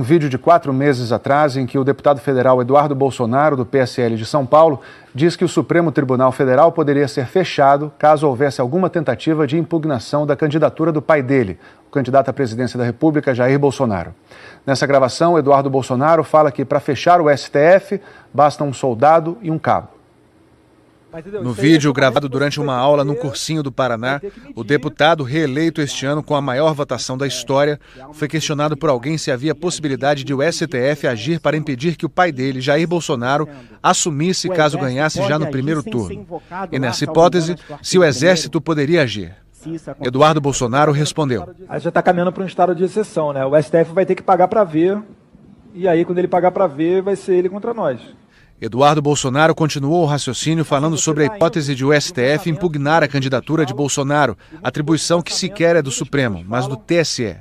Um vídeo de 4 meses atrás, em que o deputado federal Eduardo Bolsonaro, do PSL de São Paulo, diz que o Supremo Tribunal Federal poderia ser fechado caso houvesse alguma tentativa de impugnação da candidatura do pai dele, o candidato à presidência da República, Jair Bolsonaro. Nessa gravação, Eduardo Bolsonaro fala que para fechar o STF, basta um soldado e um cabo. No vídeo, gravado durante uma aula no Cursinho do Paraná, o deputado reeleito este ano com a maior votação da história foi questionado por alguém se havia possibilidade de o STF agir para impedir que o pai dele, Jair Bolsonaro, assumisse caso ganhasse já no primeiro turno. E nessa hipótese, se o Exército poderia agir. Eduardo Bolsonaro respondeu. A gente já está caminhando para um estado de exceção, né? O STF vai ter que pagar para ver, e aí quando ele pagar para ver, vai ser ele contra nós. Eduardo Bolsonaro continuou o raciocínio falando sobre a hipótese de o STF impugnar a candidatura de Bolsonaro, atribuição que sequer é do Supremo, mas do TSE.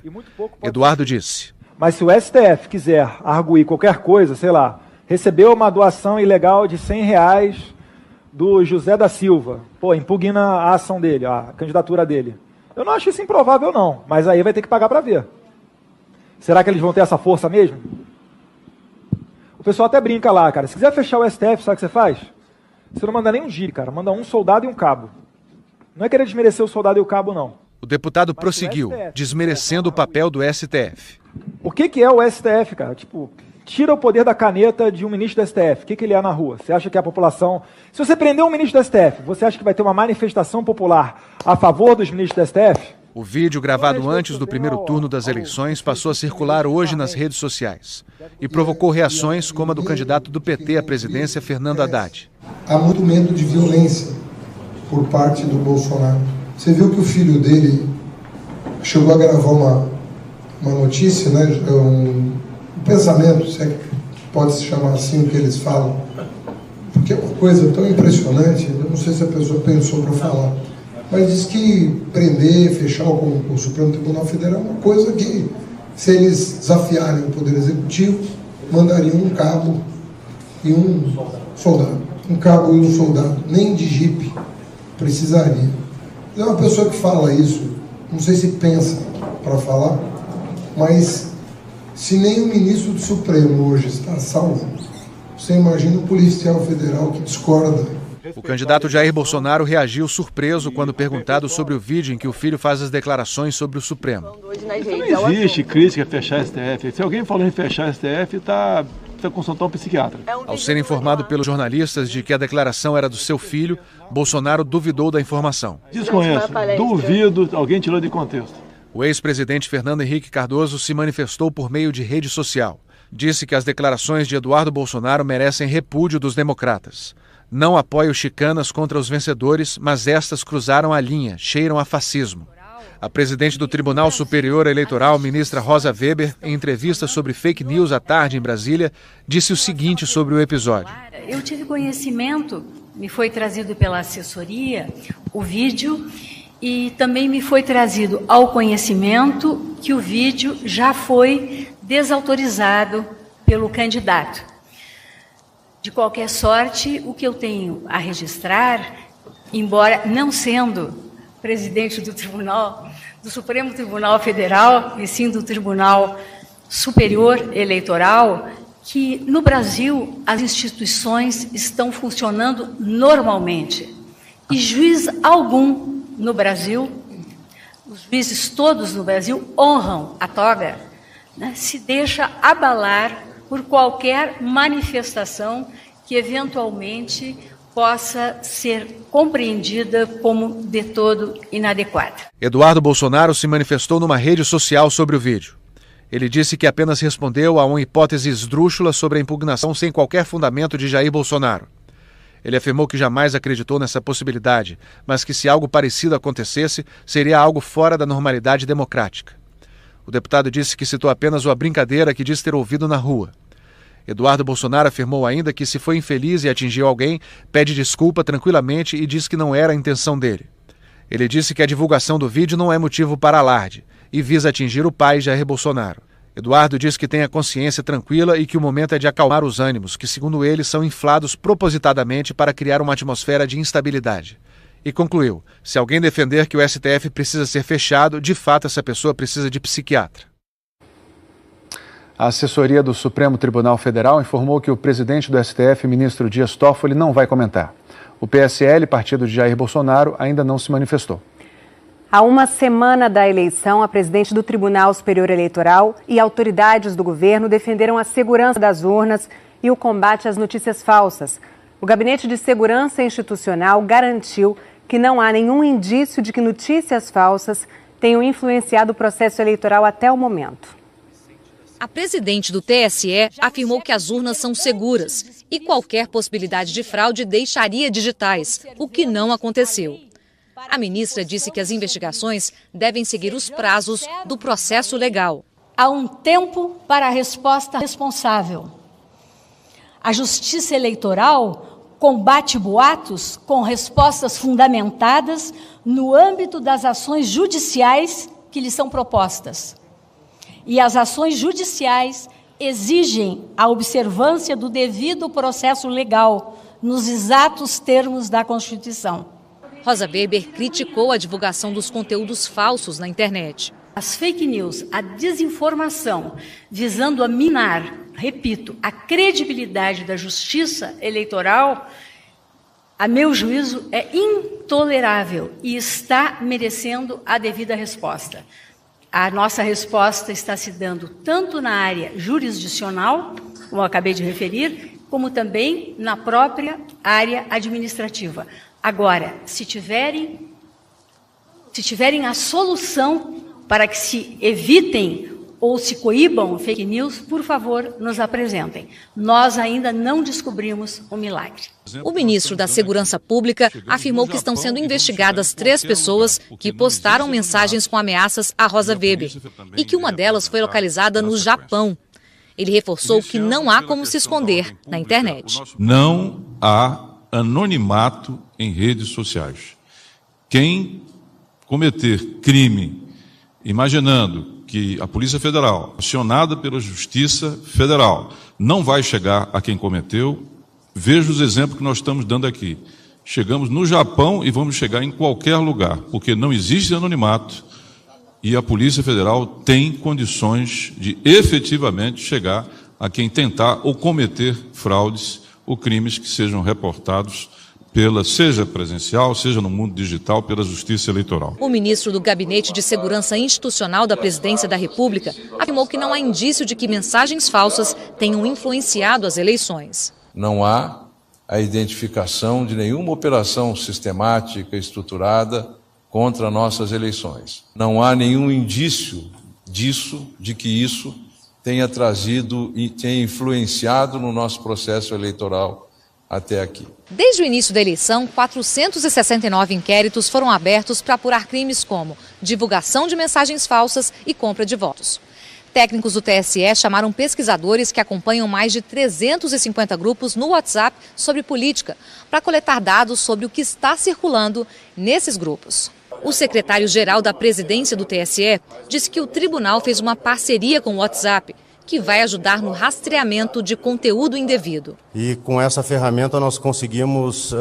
Eduardo disse. Mas se o STF quiser arguir qualquer coisa, sei lá, recebeu uma doação ilegal de R$100 do José da Silva, impugna a ação dele, a candidatura dele. Eu não acho isso improvável não, mas aí vai ter que pagar para ver. Será que eles vão ter essa força mesmo? O pessoal até brinca lá, cara. Se quiser fechar o STF, sabe o que você faz? Você não manda nem um gire, cara. Manda um soldado e um cabo. Não é querer desmerecer o soldado e o cabo, não. O deputado prosseguiu, desmerecendo o papel do STF. O que é o STF, cara? Tipo, tira o poder da caneta de um ministro do STF. O que ele é na rua? Você acha que a população... Se você prender um ministro do STF, você acha que vai ter uma manifestação popular a favor dos ministros do STF? O vídeo, gravado antes do primeiro turno das eleições, passou a circular hoje nas redes sociais e provocou reações como a do candidato do PT à presidência, Fernando Haddad. Há muito medo de violência por parte do Bolsonaro. Você viu que o filho dele chegou a gravar uma notícia, né, um pensamento, se é que pode se chamar assim o que eles falam, porque é uma coisa tão impressionante, eu não sei se a pessoa pensou para falar. Mas diz que prender, fechar o Supremo Tribunal Federal é uma coisa que, se eles desafiarem o Poder Executivo, mandariam um cabo e um soldado. Um cabo e um soldado, nem de jipe precisaria. É uma pessoa que fala isso, não sei se pensa para falar, mas se nem o ministro do Supremo hoje está salvo, você imagina o policial federal que discorda. O candidato Jair Bolsonaro reagiu surpreso quando perguntado sobre o vídeo em que o filho faz as declarações sobre o Supremo. Não existe crítica a fechar a STF. Se alguém falou em fechar a STF, está consultando um psiquiatra. Ao ser informado pelos jornalistas de que a declaração era do seu filho, Bolsonaro duvidou da informação. Desconheço, duvido, alguém tirou de contexto. O ex-presidente Fernando Henrique Cardoso se manifestou por meio de rede social. Disse que as declarações de Eduardo Bolsonaro merecem repúdio dos democratas. Não apoio chicanas contra os vencedores, mas estas cruzaram a linha, cheiram a fascismo. A presidente do Tribunal Superior Eleitoral, ministra Rosa Weber, em entrevista sobre fake news à tarde em Brasília, disse o seguinte sobre o episódio. Eu tive conhecimento, me foi trazido pela assessoria, o vídeo, e também me foi trazido ao conhecimento que o vídeo já foi desautorizado pelo candidato. De qualquer sorte, o que eu tenho a registrar, embora não sendo presidente do Supremo Tribunal Federal, e sim do Tribunal Superior Eleitoral, que no Brasil as instituições estão funcionando normalmente. E juiz algum no Brasil, os juízes todos no Brasil honram a toga, né, se deixa abalar por qualquer manifestação que eventualmente possa ser compreendida como de todo inadequada. Eduardo Bolsonaro se manifestou numa rede social sobre o vídeo. Ele disse que apenas respondeu a uma hipótese esdrúxula sobre a impugnação sem qualquer fundamento de Jair Bolsonaro. Ele afirmou que jamais acreditou nessa possibilidade, mas que se algo parecido acontecesse, seria algo fora da normalidade democrática. O deputado disse que citou apenas uma brincadeira que diz ter ouvido na rua. Eduardo Bolsonaro afirmou ainda que se foi infeliz e atingiu alguém, pede desculpa tranquilamente e diz que não era a intenção dele. Ele disse que a divulgação do vídeo não é motivo para alarde e visa atingir o pai Jair Bolsonaro. Eduardo diz que tem a consciência tranquila e que o momento é de acalmar os ânimos, que segundo ele são inflados propositadamente para criar uma atmosfera de instabilidade. E concluiu, se alguém defender que o STF precisa ser fechado, de fato essa pessoa precisa de psiquiatra. A assessoria do Supremo Tribunal Federal informou que o presidente do STF, ministro Dias Toffoli, não vai comentar. O PSL, partido de Jair Bolsonaro, ainda não se manifestou. Há uma semana da eleição, a presidente do Tribunal Superior Eleitoral e autoridades do governo defenderam a segurança das urnas e o combate às notícias falsas. O Gabinete de Segurança Institucional garantiu que não há nenhum indício de que notícias falsas tenham influenciado o processo eleitoral até o momento. A presidente do TSE afirmou que as urnas são seguras e qualquer possibilidade de fraude deixaria digitais, o que não aconteceu. A ministra disse que as investigações devem seguir os prazos do processo legal. Há um tempo para a resposta responsável. A Justiça Eleitoral combate boatos com respostas fundamentadas no âmbito das ações judiciais que lhe são propostas. E as ações judiciais exigem a observância do devido processo legal, nos exatos termos da Constituição. Rosa Weber criticou a divulgação dos conteúdos falsos na internet. As fake news, a desinformação, visando a minar, repito, a credibilidade da justiça eleitoral, a meu juízo, é intolerável e está merecendo a devida resposta. A nossa resposta está se dando tanto na área jurisdicional, como eu acabei de referir, como também na própria área administrativa. Agora, se tiverem a solução para que se evitem ou se coíbam fake news, por favor, nos apresentem. Nós ainda não descobrimos o milagre. O ministro da Segurança Pública afirmou que estão sendo investigadas 3 pessoas que postaram mensagens com ameaças a Rosa Weber e que uma delas foi localizada no Japão. Ele reforçou que não há como se esconder na internet. Não há anonimato em redes sociais. Quem cometer crime imaginando que a Polícia Federal, acionada pela Justiça Federal, não vai chegar a quem cometeu, veja os exemplos que nós estamos dando aqui. Chegamos no Japão e vamos chegar em qualquer lugar, porque não existe anonimato e a Polícia Federal tem condições de efetivamente chegar a quem tentar ou cometer fraudes ou crimes que sejam reportados seja presencial, seja no mundo digital, pela Justiça Eleitoral. O ministro do Gabinete de Segurança Institucional da Presidência da República afirmou que não há indício de que mensagens falsas tenham influenciado as eleições. Não há a identificação de nenhuma operação sistemática, estruturada contra nossas eleições. Não há nenhum indício de que isso tenha trazido e tenha influenciado no nosso processo eleitoral até aqui. Desde o início da eleição, 469 inquéritos foram abertos para apurar crimes como divulgação de mensagens falsas e compra de votos. Técnicos do TSE chamaram pesquisadores que acompanham mais de 350 grupos no WhatsApp sobre política para coletar dados sobre o que está circulando nesses grupos. O secretário-geral da presidência do TSE disse que o tribunal fez uma parceria com o WhatsApp, que vai ajudar no rastreamento de conteúdo indevido. E com essa ferramenta nós conseguimos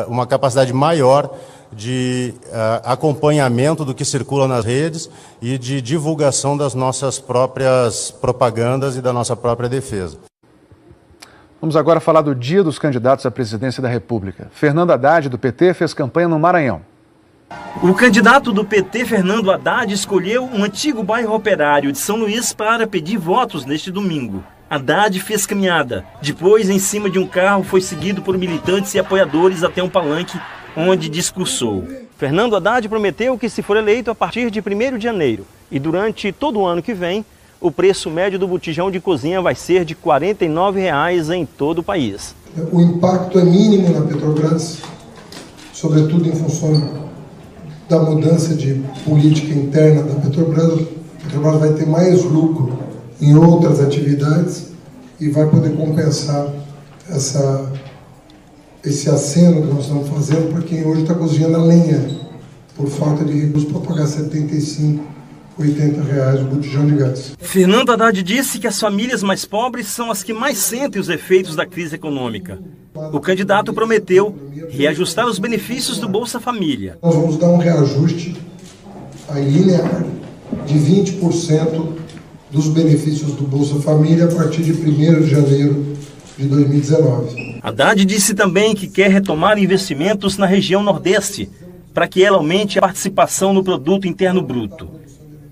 uma capacidade maior de acompanhamento do que circula nas redes e de divulgação das nossas próprias propagandas e da nossa própria defesa. Vamos agora falar do Dia dos Candidatos à Presidência da República. Fernando Haddad, do PT, fez campanha no Maranhão. O candidato do PT, Fernando Haddad, escolheu um antigo bairro operário de São Luís para pedir votos neste domingo. Haddad fez caminhada. Depois, em cima de um carro, foi seguido por militantes e apoiadores até um palanque, onde discursou. Fernando Haddad prometeu que, se for eleito a partir de 1º de janeiro e durante todo o ano que vem, o preço médio do botijão de cozinha vai ser de R$ 49,00 em todo o país. O impacto é mínimo na Petrobras, sobretudo em função da mudança de política interna da Petrobras. A Petrobras vai ter mais lucro em outras atividades e vai poder compensar esse aceno que nós estamos fazendo para quem hoje está cozinhando a lenha, por falta de recursos para pagar R$ 75, R$ 80 o botijão de gás. Fernando Haddad disse que as famílias mais pobres são as que mais sentem os efeitos da crise econômica. O candidato prometeu reajustar os benefícios do Bolsa Família. Nós vamos dar um reajuste aí linear de 20% dos benefícios do Bolsa Família a partir de 1º de janeiro de 2019. Haddad disse também que quer retomar investimentos na região Nordeste, para que ela aumente a participação no Produto Interno Bruto.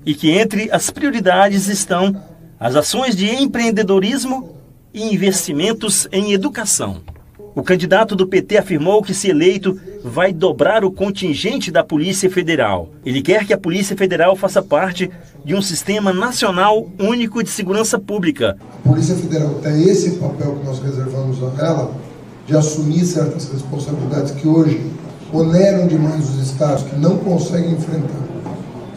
E que entre as prioridades estão as ações de empreendedorismo e investimentos em educação. O candidato do PT afirmou que, se eleito, vai dobrar o contingente da Polícia Federal. Ele quer que a Polícia Federal faça parte de um sistema nacional único de segurança pública. A Polícia Federal tem esse papel que nós reservamos a ela, de assumir certas responsabilidades que hoje oneram demais os estados, que não conseguem enfrentar,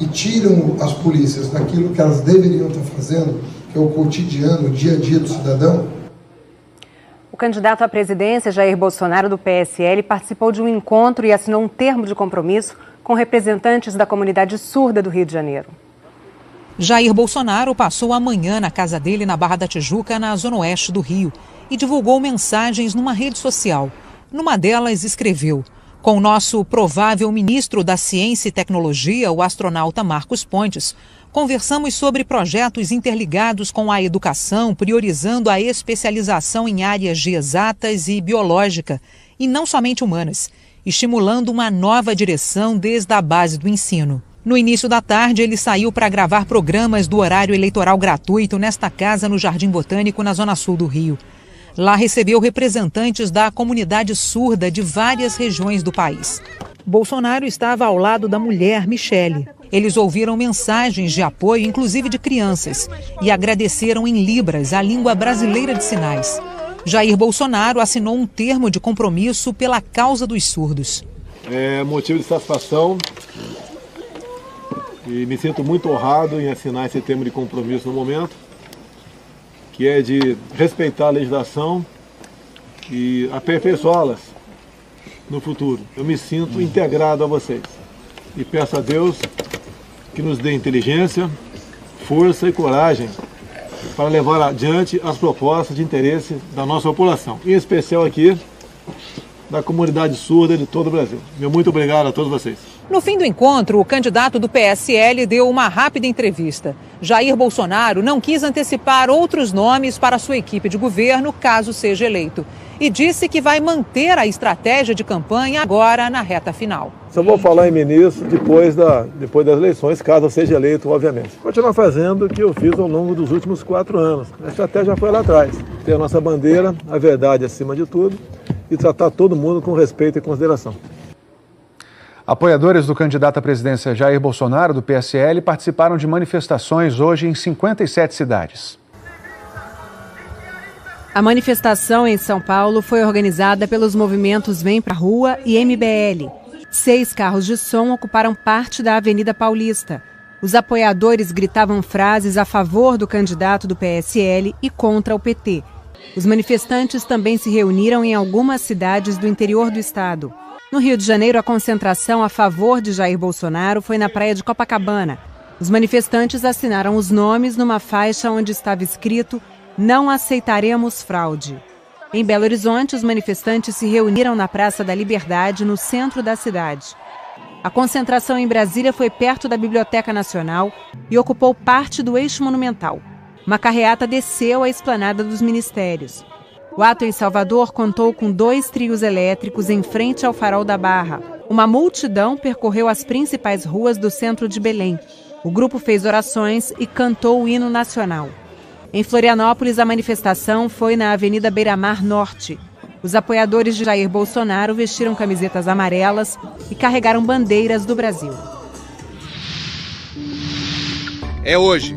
e tiram as polícias daquilo que elas deveriam estar fazendo, que é o cotidiano, o dia a dia do cidadão. O candidato à presidência, Jair Bolsonaro, do PSL, participou de um encontro e assinou um termo de compromisso com representantes da comunidade surda do Rio de Janeiro. Jair Bolsonaro passou a manhã na casa dele na Barra da Tijuca, na zona oeste do Rio, e divulgou mensagens numa rede social. Numa delas escreveu: com o nosso provável ministro da Ciência e Tecnologia, o astronauta Marcos Pontes, conversamos sobre projetos interligados com a educação, priorizando a especialização em áreas de exatas e biológica, e não somente humanas, estimulando uma nova direção desde a base do ensino. No início da tarde, ele saiu para gravar programas do horário eleitoral gratuito nesta casa no Jardim Botânico, na zona sul do Rio. Lá recebeu representantes da comunidade surda de várias regiões do país. Bolsonaro estava ao lado da mulher, Michele. Eles ouviram mensagens de apoio, inclusive de crianças, e agradeceram em Libras, a língua brasileira de sinais. Jair Bolsonaro assinou um termo de compromisso pela causa dos surdos. É motivo de satisfação e me sinto muito honrado em assinar esse termo de compromisso no momento, que é de respeitar a legislação e aperfeiçoá-las no futuro. Eu me sinto integrado a vocês e peço a Deus que nos dê inteligência, força e coragem para levar adiante as propostas de interesse da nossa população, em especial aqui da comunidade surda de todo o Brasil. Meu muito obrigado a todos vocês. No fim do encontro, o candidato do PSL deu uma rápida entrevista. Jair Bolsonaro não quis antecipar outros nomes para sua equipe de governo, caso seja eleito, e disse que vai manter a estratégia de campanha agora na reta final. Só vou falar em ministro depois das eleições, caso eu seja eleito, obviamente. Continuar fazendo o que eu fiz ao longo dos últimos 4 anos. A estratégia foi lá atrás. Ter a nossa bandeira, a verdade acima de tudo, e tratar todo mundo com respeito e consideração. Apoiadores do candidato à presidência Jair Bolsonaro, do PSL, participaram de manifestações hoje em 57 cidades. A manifestação em São Paulo foi organizada pelos movimentos Vem Pra Rua e MBL. 6 carros de som ocuparam parte da Avenida Paulista. Os apoiadores gritavam frases a favor do candidato do PSL e contra o PT. Os manifestantes também se reuniram em algumas cidades do interior do estado. No Rio de Janeiro, a concentração a favor de Jair Bolsonaro foi na praia de Copacabana. Os manifestantes assinaram os nomes numa faixa onde estava escrito "Não aceitaremos fraude". Em Belo Horizonte, os manifestantes se reuniram na Praça da Liberdade, no centro da cidade. A concentração em Brasília foi perto da Biblioteca Nacional e ocupou parte do eixo monumental. Uma carreata desceu a esplanada dos ministérios. O ato em Salvador contou com 2 trios elétricos em frente ao Farol da Barra. Uma multidão percorreu as principais ruas do centro de Belém. O grupo fez orações e cantou o hino nacional. Em Florianópolis, a manifestação foi na Avenida Beira-Mar Norte. Os apoiadores de Jair Bolsonaro vestiram camisetas amarelas e carregaram bandeiras do Brasil. É hoje.